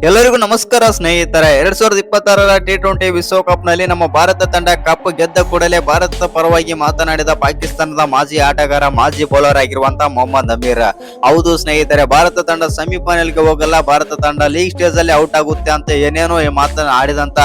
ಎಲ್ಲರಿಗೂ ನಮಸ್ಕಾರ ಸ್ನೇಹಿತರೆ. 2026ರ T20 ವಿಶ್ವಕಪ್ ನಲ್ಲಿ ನಮ್ಮ ಭಾರತ ತಂಡ ಕಪ್ ಗೆದ್ದ ಕೂಡಲೇ ಭಾರತದ ಪರವಾಗಿ ಮಾತನಾಡಿದ ಪಾಕಿಸ್ತಾನದ ಮಾಜಿ ಆಟಗಾರ, ಮಾಜಿ ಬೌಲರ್ ಆಗಿರುವಂತಹ ಮೊಹಮ್ಮದ್ ಅಮೀರ್. ಹೌದು ಸ್ನೇಹಿತರೆ, ಭಾರತ ತಂಡ ಸೆಮಿಫೈನಲ್ಗೆ ಹೋಗಲ್ಲ, ಭಾರತ ತಂಡ ಲೀಗ್ ಸ್ಟೇಜ್ ಅಲ್ಲಿ ಔಟ್ ಆಗುತ್ತೆ ಅಂತ ಏನೇನೋ ಮಾತನಾಡಿದಂತ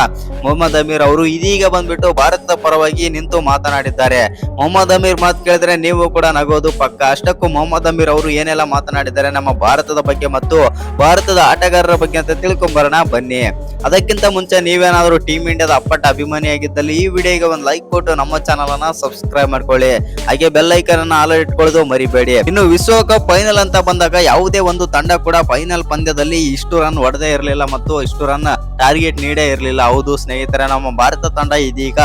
ಮೊಹಮ್ಮದ್ ಅಮೀರ್ ಅವರು ಇದೀಗ ಬಂದ್ಬಿಟ್ಟು ಭಾರತದ ಪರವಾಗಿ ನಿಂತು ಮಾತನಾಡಿದ್ದಾರೆ. ಮೊಹಮ್ಮದ್ ಅಮೀರ್ ಮಾತು ಕೇಳಿದ್ರೆ ನೀವು ಕೂಡ ನಗೋದು ಪಕ್ಕ. ಅಷ್ಟಕ್ಕೂ ಮೊಹಮ್ಮದ್ ಅಮೀರ್ ಅವರು ಏನೆಲ್ಲ ಮಾತನಾಡಿದ್ದಾರೆ ನಮ್ಮ ಭಾರತದ ಬಗ್ಗೆ ಮತ್ತು ಭಾರತದ ಆಟಗಾರರ ಬಗ್ಗೆ ಅಂತ ತಿಳ್ಕೊಂಬರೋಣ ಬನ್ನಿ. ಅದಕ್ಕಿಂತ ಮುಂಚೆ ನೀವೇನಾದ್ರೂ ಟೀಮ್ ಇಂಡಿಯಾದ ಅಪ್ಪಟ ಅಭಿಮಾನಿಯಾಗಿದ್ದಲ್ಲಿ ಈ ವಿಡಿಯೋಗೆ ಒಂದು ಲೈಕ್ ಕೊಟ್ಟು ನಮ್ಮ ಚಾನಲ್ ಅನ್ನ ಸಬ್ಸ್ಕ್ರೈಬ್ ಮಾಡ್ಕೊಳ್ಳಿ. ಹಾಗೆ ಬೆಲ್ ಐಕನ್ ಅನ್ನ ಆಲ್ ಇಟ್ಕೊಳ್ಳೋದು ಮರಿಬೇಡಿ. ಇನ್ನು ವಿಶ್ವಕಪ್ ಫೈನಲ್ ಅಂತ ಬಂದಾಗ ಯಾವುದೇ ಒಂದು ತಂಡ ಕೂಡ ಫೈನಲ್ ಪಂದ್ಯದಲ್ಲಿ ಇಷ್ಟು ರನ್ ಹೊಡೆದೇ ಇರಲಿಲ್ಲ ಮತ್ತು ಇಷ್ಟು ರನ್ ಟಾರ್ಗೆಟ್ ನೀಡೇ ಇರಲಿಲ್ಲ. ಹೌದು ಸ್ನೇಹಿತರೆ, ನಮ್ಮ ಭಾರತ ತಂಡ ಇದೀಗ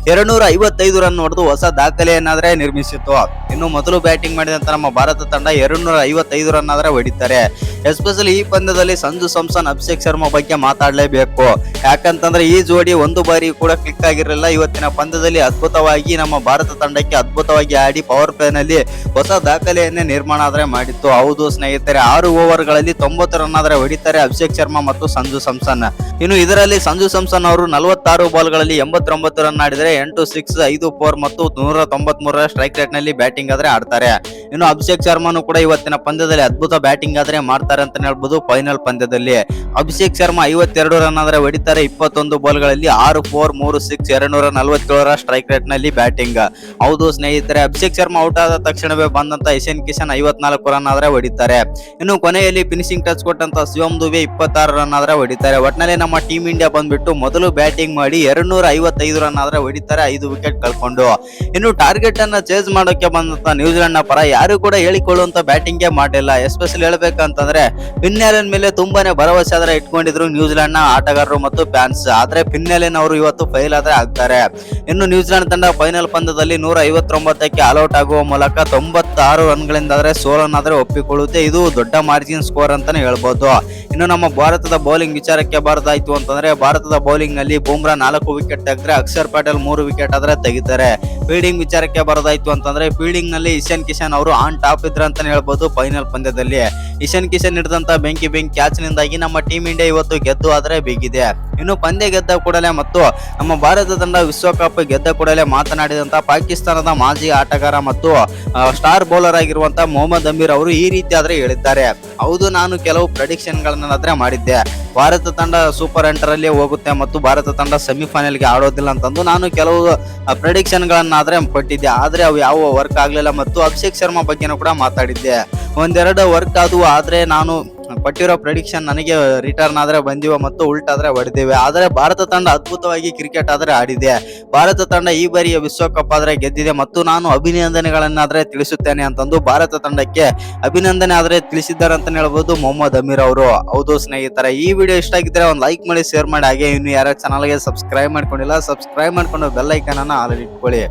255 ರನ್ ಹೊಡೆದು ಹೊಸ ದಾಖಲೆಯನ್ನಾದ್ರೆ ನಿರ್ಮಿಸಿತ್ತು. ಇನ್ನು ಮೊದಲು ಬ್ಯಾಟಿಂಗ್ ಮಾಡಿದಂತ ನಮ್ಮ ಭಾರತ ತಂಡ 255 ರನ್ ಆದ್ರೆ ಹೊಡಿತಾರೆ. ಎಸ್ಪೆಷಲಿ ಈ ಪಂದ್ಯದಲ್ಲಿ ಸಂಜು ಸ್ಯಾಮ್ಸನ್, ಅಭಿಷೇಕ್ ಶರ್ಮಾ ಬಗ್ಗೆ ಮಾತಾಡಲೇಬೇಕು. ಯಾಕಂತಂದ್ರೆ ಈ ಜೋಡಿ ಒಂದು ಬಾರಿ ಕೂಡ ಕ್ಲಿಕ್ ಆಗಿರಲಿಲ್ಲ. ಇವತ್ತಿನ ಪಂದ್ಯದಲ್ಲಿ ಅದ್ಭುತವಾಗಿ ನಮ್ಮ ಭಾರತ ತಂಡಕ್ಕೆ ಅದ್ಭುತವಾಗಿ ಆಡಿ ಪವರ್ ಪ್ಲೇ ನಲ್ಲಿ ಹೊಸ ದಾಖಲೆಯನ್ನೇ ನಿರ್ಮಾಣ ಆದ್ರೆ ಮಾಡಿತ್ತು. ಹೌದು ಸ್ನೇಹಿತರೆ, 6 ಓವರ್ಗಳಲ್ಲಿ 90 ರನ್ ಆದ್ರೆ ಹೊಡಿತಾರೆ ಅಭಿಷೇಕ್ ಶರ್ಮಾ ಮತ್ತು ಸಂಜು ಸ್ಯಾಮ್ಸನ್. ಇನ್ನು ಇದರಲ್ಲಿ ಸಂಜು ಸ್ಯಾಮ್ಸನ್ ಅವರು 46 ಬಾಲ್ಗಳಲ್ಲಿ 89 ರನ್ ಆಡಿದರೆ 8 ಸಿಕ್ಸ್ 5 4 ಮತ್ತು 193ರ ಸ್ಟ್ರೈಕ್ ರೇಟ್ ನಲ್ಲಿ ಬ್ಯಾಟಿಂಗ್ ಆದ್ರೆ ಆಡ್ತಾರೆ. ಇನ್ನು ಅಭಿಷೇಕ್ ಶರ್ಮಾನು ಕೂಡ ಇವತ್ತಿನ ಪಂದ್ಯದಲ್ಲಿ ಅದ್ಭುತ ಬ್ಯಾಟಿಂಗ್ ಆದ್ರೆ ಮಾಡ್ತಾರೆ ಅಂತ ಹೇಳ್ಬೋದು. ಫೈನಲ್ ಪಂದ್ಯದಲ್ಲಿ ಅಭಿಷೇಕ್ ಶರ್ಮಾ 52 ರನ್ ಆದ್ರೆ ಹೊಡಿತಾರೆ 21 ಬಾಲ್ಗಳಲ್ಲಿ 6 4 3 ಸಿಕ್ಸ್ 247ರ ಸ್ಟ್ರೈಕ್ ರೇಟ್ ನಲ್ಲಿ ಬ್ಯಾಟಿಂಗ್. ಹೌದು ಸ್ನೇಹಿತರೆ, ಅಭಿಷೇಕ್ ಶರ್ಮಾ ಔಟ್ ಆದ ತಕ್ಷಣವೇ ಬಂದಂತ ಇಶಾನ್ ಕಿಶನ್ 54 ರನ್ ಆದ್ರೆ ಹೊಡಿತಾರೆ. ಇನ್ನು ಕೊನೆಯಲ್ಲಿ ಫಿನಿಶಿಂಗ್ ಟಚ್ ಕೊಟ್ಟಂತ ಶಿವಮ್ ದುಬೆ 26 ರನ್ ಆದ್ರೆ ಹೊಡಿತಾರೆ. ಒಟ್ಟಿನಲ್ಲಿ ನಮ್ಮ ಟೀಮ್ ಇಂಡಿಯಾ ಬಂದ್ಬಿಟ್ಟು ಮೊದಲು ಬ್ಯಾಟಿಂಗ್ ಮಾಡಿ 255 ರನ್ ಆದ್ರೆ ಹೊಡಿತಾರೆ, 5 ವಿಕೆಟ್ ಕಳ್ಕೊಂಡು. ಇನ್ನು ಟಾರ್ಗೆಟ್ ಅನ್ನ ಚೇಸ್ ಮಾಡೋಕೆ ಬಂದಂತ ನ್ಯೂಜಿಲೆಂಡ್ ನ ಪರ ಯಾರು ಕೂಡ ಹೇಳಿಕೊಳ್ಳುವಂತ ಬ್ಯಾಟಿಂಗ್ ಮಾಡಿಲ್ಲ. ಎಸ್ಪೆಷಲಿ ಹೇಳ್ಬೇಕಂತಂದ್ರೆ ಫಿನ್ ಆಲನ್ ಮೇಲೆ ತುಂಬಾನೇ ಭರವಸೆ ಆದ್ರೆ ಇಟ್ಕೊಂಡಿದ್ರು ನ್ಯೂಜಿಲೆಂಡ್ ನ ಆಟಗಾರರು ಮತ್ತು ಫ್ಯಾನ್ಸ್. ಆದ್ರೆ ಫಿನ್ ಆಲನ್ ಅವರು ಇವತ್ತು ಫೈಲ್ ಆದ್ರೆ ಆಗ್ತಾರೆ. ಇನ್ನು ನ್ಯೂಜಿಲೆಂಡ್ ತಂಡ ಫೈನಲ್ ಪಂದ್ಯದಲ್ಲಿ 159ಕ್ಕೆ ಆಲ್ಔಟ್ ಆಗುವ ಮೂಲಕ 96 ರನ್ಗಳಿಂದ ಸೋಲನ್ನಾದ್ರೆ ಒಪ್ಪಿಕೊಳ್ಳುತ್ತೆ. ಇದು ದೊಡ್ಡ ಮಾರ್ಜಿನ್ ಸ್ಕೋರ್ ಅಂತಾನೆ ಹೇಳ್ಬೋದು. ಇನ್ನು ನಮ್ಮ ಭಾರತದ ಬೌಲಿಂಗ್ ವಿಚಾರಕ್ಕೆ ಬರದಾಯ್ತು ಅಂತಂದ್ರೆ ಭಾರತದ ಬೌಲಿಂಗ್ ನಲ್ಲಿ ಬೂಮ್ರಾ 4 ವಿಕೆಟ್ ತೆಗೆದ್ರೆ ಅಕ್ಷರ್ ಪಟೇಲ್ 3 ವಿಕೆಟ್ ಆದ್ರೆ ತೆಗಿತಾರೆ. ಫೀಲ್ಡಿಂಗ್ ವಿಚಾರಕ್ಕೆ ಬರದಾಯ್ತು ಅಂತಂದ್ರೆ ಫೀಲ್ಡಿಂಗ್ ನಲ್ಲಿ ಇಶಾನ್ ಕಿಶನ್ ಅವರು ಆನ್ ಟಾಪ್ ಇದ್ರ ಅಂತಾನೆ ಹೇಳ್ಬೋದು. ಫೈನಲ್ ಪಂದ್ಯದಲ್ಲಿ ಇಶಾನ್ ಕಿಶನ್ ಹಿಡಿದಂತ ಬೆಂಕಿ ಕ್ಯಾಚ್ ನಿಂದಾಗಿ ನಮ್ಮ ಟೀಮ್ ಇಂಡಿಯಾ ಇವತ್ತು ಗೆದ್ದು ಆದ್ರೆ ಬಿಗಿದೆ. ಇನ್ನು ಪಂದ್ಯ ಗೆದ್ದ ಕೂಡಲೇ ಮತ್ತು ನಮ್ಮ ಭಾರತ ತಂಡ ವಿಶ್ವಕಪ್ ಗೆದ್ದ ಕೂಡಲೇ ಮಾತನಾಡಿದಂತ ಪಾಕಿಸ್ತಾನದ ಮಾಜಿ ಆಟಗಾರ ಮತ್ತು ಸ್ಟಾರ್ ಬೌಲರ್ ಆಗಿರುವಂತಹ ಮೊಹಮ್ಮದ್ ಅಮೀರ್ ಅವರು ಈ ರೀತಿ ಆದ್ರೆ ಹೇಳಿದ್ದಾರೆ. ಹೌದು, ನಾನು ಕೆಲವು ಪ್ರೆಡಿಕ್ಷನ್ ಗಳನ್ನಾದ್ರೆ ಮಾಡಿದ್ದೆ. ಭಾರತ ತಂಡ ಸೂಪರ್ ಎಂಟರ್ ಅಲ್ಲಿ ಹೋಗುತ್ತೆ ಮತ್ತು ಭಾರತ ತಂಡ ಸೆಮಿಫೈನಲ್ ಗೆ ಆಡೋದಿಲ್ಲ ಅಂತಂದು ನಾನು ಕೆಲವು ಪ್ರೆಡಿಕ್ಷನ್ ಗಳನ್ನಾದ್ರೆ ಕೊಟ್ಟಿದ್ದೆ. ಆದ್ರೆ ಅವು ಯಾವ ವರ್ಕ್ ಆಗ್ಲಿಲ್ಲ ಮತ್ತು ಅಭಿಷೇಕ್ ಶರ್ಮಾ ಬಗ್ಗೆನೂ ಕೂಡ ಮಾತಾಡಿದ್ದೆ. ಒಂದೆರಡು ವರ್ಕ್ ಆದವು, ಆದ್ರೆ ನಾನು ಪಟ್ಟಿರೋ ಪ್ರೆಡಿಕ್ಷನ್ ನನಗೆ ರಿಟರ್ನ್ ಆದ್ರೆ ಬಂದಿವೆ ಮತ್ತು ಉಲ್ಟಾದ್ರೆ ಹೊಡೆದಿವೆ. ಆದ್ರೆ ಭಾರತ ತಂಡ ಅದ್ಭುತವಾಗಿ ಕ್ರಿಕೆಟ್ ಆದ್ರೆ ಆಡಿದೆ. ಭಾರತ ತಂಡ ಈ ಬಾರಿಯ ವಿಶ್ವಕಪ್ ಆದ್ರೆ ಗೆದ್ದಿದೆ ಮತ್ತು ನಾನು ಅಭಿನಂದನೆಗಳನ್ನಾದ್ರೆ ತಿಳಿಸುತ್ತೇನೆ ಅಂತಂದು ಭಾರತ ತಂಡಕ್ಕೆ ಅಭಿನಂದನೆ ಆದ್ರೆ ತಿಳಿಸಿದ್ದಾರೆ ಅಂತ ಹೇಳ್ಬೋದು ಮೊಹಮ್ಮದ್ ಅಮೀರ್ ಅವರು. ಹೌದು ಸ್ನೇಹಿತರೆ, ಈ ವಿಡಿಯೋ ಇಷ್ಟ ಆಗಿದ್ರೆ ಒಂದು ಲೈಕ್ ಮಾಡಿ, ಶೇರ್ ಮಾಡಿ. ಹಾಗೆ ಇನ್ನು ಯಾರ ಚಾನಲ್ಗೆ ಸಬ್ಸ್ಕ್ರೈಬ್ ಮಾಡ್ಕೊಂಡಿಲ್ಲ, ಸಬ್ಸ್ಕ್ರೈಬ್ ಮಾಡ್ಕೊಂಡು ಬೆಲ್ ಐಕನ್ ಅನ್ನ ಆಲ್ ಇಟ್ಕೊಳ್ಳಿ.